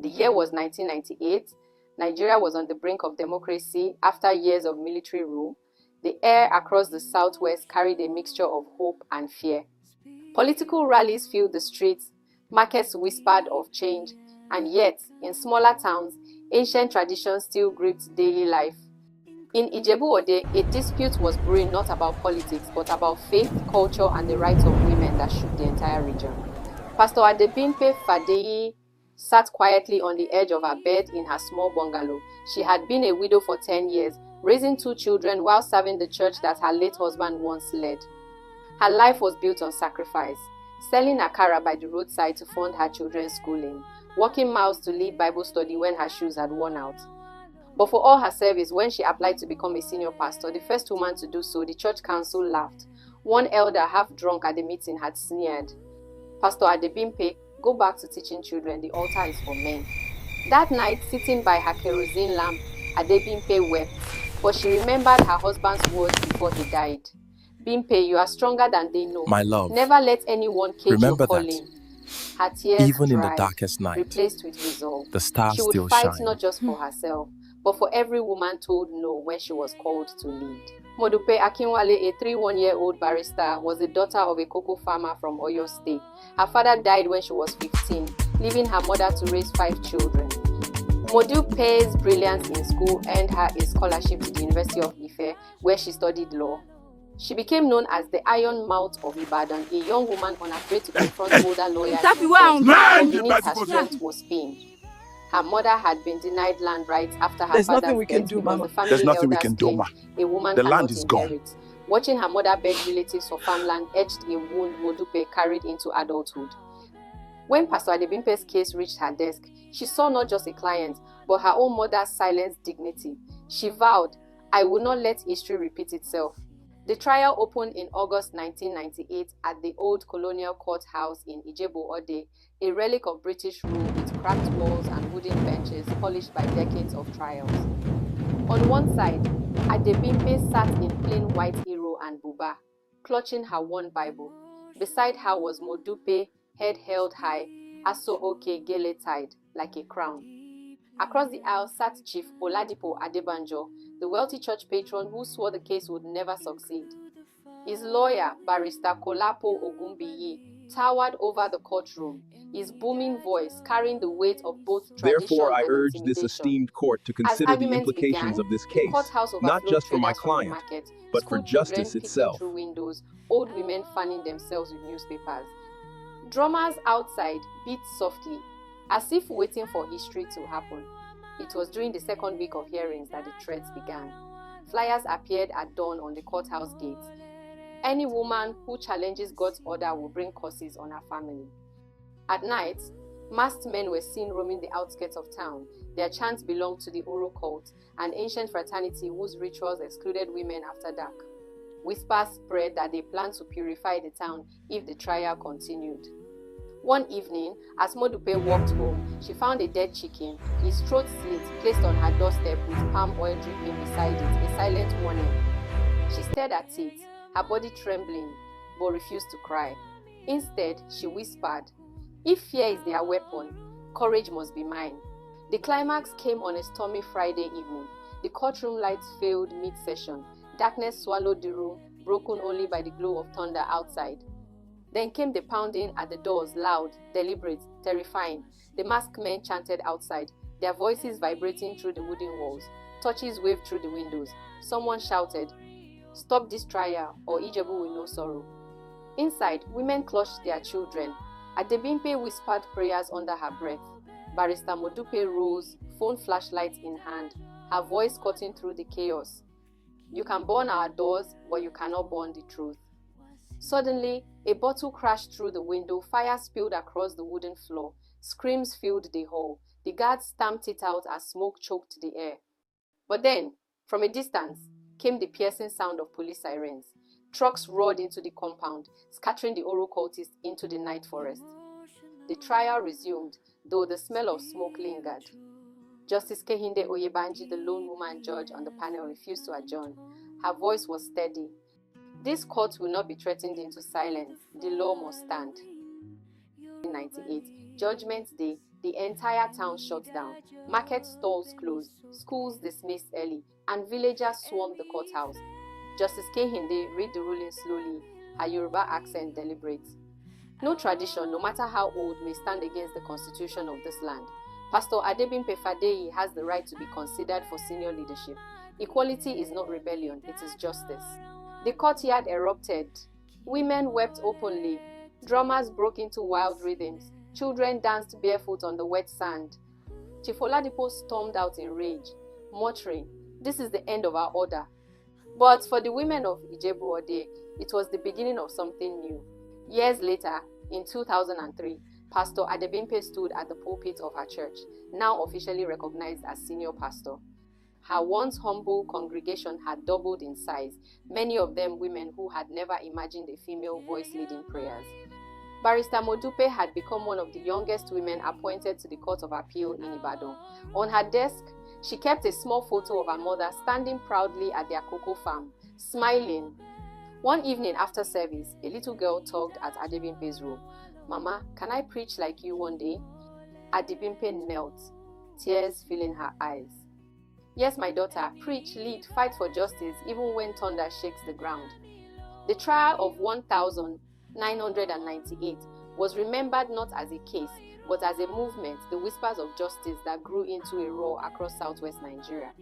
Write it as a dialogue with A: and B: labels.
A: The year was 1998. Nigeria was on the brink of democracy after years of military rule. The air across the southwest carried a mixture of hope and fear. Political rallies filled the streets, markets whispered of change, and yet, in smaller towns, ancient traditions still gripped daily life. In Ijebu-Ode, a dispute was brewing not about politics, but about faith, culture, and the rights of women that shook the entire region. Pastor Adebimpe Fadeyi sat quietly on the edge of her bed in her small bungalow. She had been a widow for 10 years, raising 2 children while serving the church that her late husband once led. Her life was built on sacrifice, selling akara by the roadside to fund her children's schooling, walking miles to lead Bible study when her shoes had worn out. But for all her service, when she applied to become a senior pastor, the first woman to do so, the church council laughed. One elder, half drunk at the meeting, had sneered, "Pastor Adebimpe, go back to teaching children, the altar is for men." That night, sitting by her kerosene lamp, Adebimpe wept, for she remembered her husband's words before he died. "Bimpe, you are stronger than they know.
B: My love,
A: Never let anyone cage
B: remember
A: your calling." Her tears
B: even
A: dried,
B: in the darkest night,
A: replaced with resolve.
B: the stars
A: She would
B: still
A: fight
B: shine.
A: not just for herself, but for every woman told no when she was called to lead. Modupe Akinwale, a 31-year-old barrister, was the daughter of a cocoa farmer from Oyo State. Her father died when she was 15, leaving her mother to raise 5 children. Modupe's brilliance in school earned her a scholarship to the University of Ife, where she studied law. She became known as the Iron Mouth of Ibadan, a young woman unafraid to confront older lawyers beneath her strength was pain. Her mother had been denied land rights after her father's death because the family elders claimed a woman cannot inherit. Watching her mother beg relatives for farmland edged a wound Modupe carried into adulthood. When Pastor Adebimpe's case reached her desk, she saw not just a client, but her own mother's silent dignity. She vowed, "I will not let history repeat itself." The trial opened in August 1998 at the old colonial courthouse in Ijebu-Ode, a relic of British rule with cracked walls and wooden benches polished by decades of trials. On one side, Adebimpe sat in plain white iro and buba, clutching her one Bible. Beside her was Modupe, head held high, aso oke gele tied, like a crown. Across the aisle sat Chief Oladipo Adebanjo, the wealthy church patron who swore the case would never succeed. His lawyer, Barrister Kolapo Ogunbiyi, towered over the courtroom, his booming voice carrying the weight of both tradition
C: Therefore, I
A: and
C: urge this
A: intimidation.
C: esteemed court to consider the implications of this case, not just for my client, but for justice itself.
A: Through windows, old women fanning themselves with newspapers. Drummers outside beat softly, as if waiting for history to happen. It was during the second week of hearings that the threats began. Flyers appeared at dawn on the courthouse gates. Any woman who challenges God's order will bring curses on her family. At night, masked men were seen roaming the outskirts of town. Their chants belonged to the Oro cult, an ancient fraternity whose rituals excluded women after dark. Whispers spread that they planned to purify the town if the trial continued. One evening, as Modupe walked home, she found a dead chicken, his throat slit, placed on her doorstep with palm oil dripping beside it, a silent warning. She stared at it, her body trembling, but refused to cry. Instead, she whispered, "If fear is their weapon, courage must be mine." The climax came on a stormy Friday evening. The courtroom lights failed mid-session. Darkness swallowed the room, broken only by the glow of thunder outside. Then came the pounding at the doors, loud, deliberate, terrifying. The masked men chanted outside, their voices vibrating through the wooden walls. Torches waved through the windows. Someone shouted, "Stop this trial, or Ijebu will know sorrow." Inside, women clutched their children. Adebimpe whispered prayers under her breath. Barrister Modupe rose, phone flashlight in hand, her voice cutting through the chaos. "You can burn our doors, but you cannot burn the truth." Suddenly, a bottle crashed through the window, fire spilled across the wooden floor. Screams filled the hall. The guards stamped it out as smoke choked the air. But then, from a distance, came the piercing sound of police sirens. Trucks roared into the compound, scattering the Oro cultists into the night forest. The trial resumed, though the smell of smoke lingered. Justice Kehinde Oyebanji, the lone woman judge on the panel, refused to adjourn. Her voice was steady. "This court will not be threatened into silence. The law must stand." 1998, Judgment Day, the entire town shut down. Market stalls closed, schools dismissed early, and villagers swarmed the courthouse. Justice Kehinde read the ruling slowly, her Yoruba accent deliberate. No tradition, no matter how old, may stand against the constitution of this land. Pastor Adebimpe Fadeyi has the right to be considered for senior leadership. Equality is not rebellion, it is justice. The courtyard erupted. Women wept openly. Drummers broke into wild rhythms. Children danced barefoot on the wet sand. Chief Oladipo stormed out in rage, muttering, "This is the end of our order." But for the women of Ijebu Ode, it was the beginning of something new. Years later, in 2003, Pastor Adebimpe stood at the pulpit of her church, now officially recognized as senior pastor. Her once humble congregation had doubled in size, many of them women who had never imagined a female voice leading prayers. Barrister Modupe had become one of the youngest women appointed to the Court of Appeal in Ibadan. On her desk, she kept a small photo of her mother standing proudly at their cocoa farm, smiling. One evening after service, a little girl tugged at Adebimpe's robe. "Mama, can I preach like you one day?" Adebimpe knelt, tears filling her eyes. "Yes, my daughter, preach, lead, fight for justice, even when thunder shakes the ground." The trial of 1998 was remembered not as a case, but as a movement, the whispers of justice that grew into a roar across southwest Nigeria.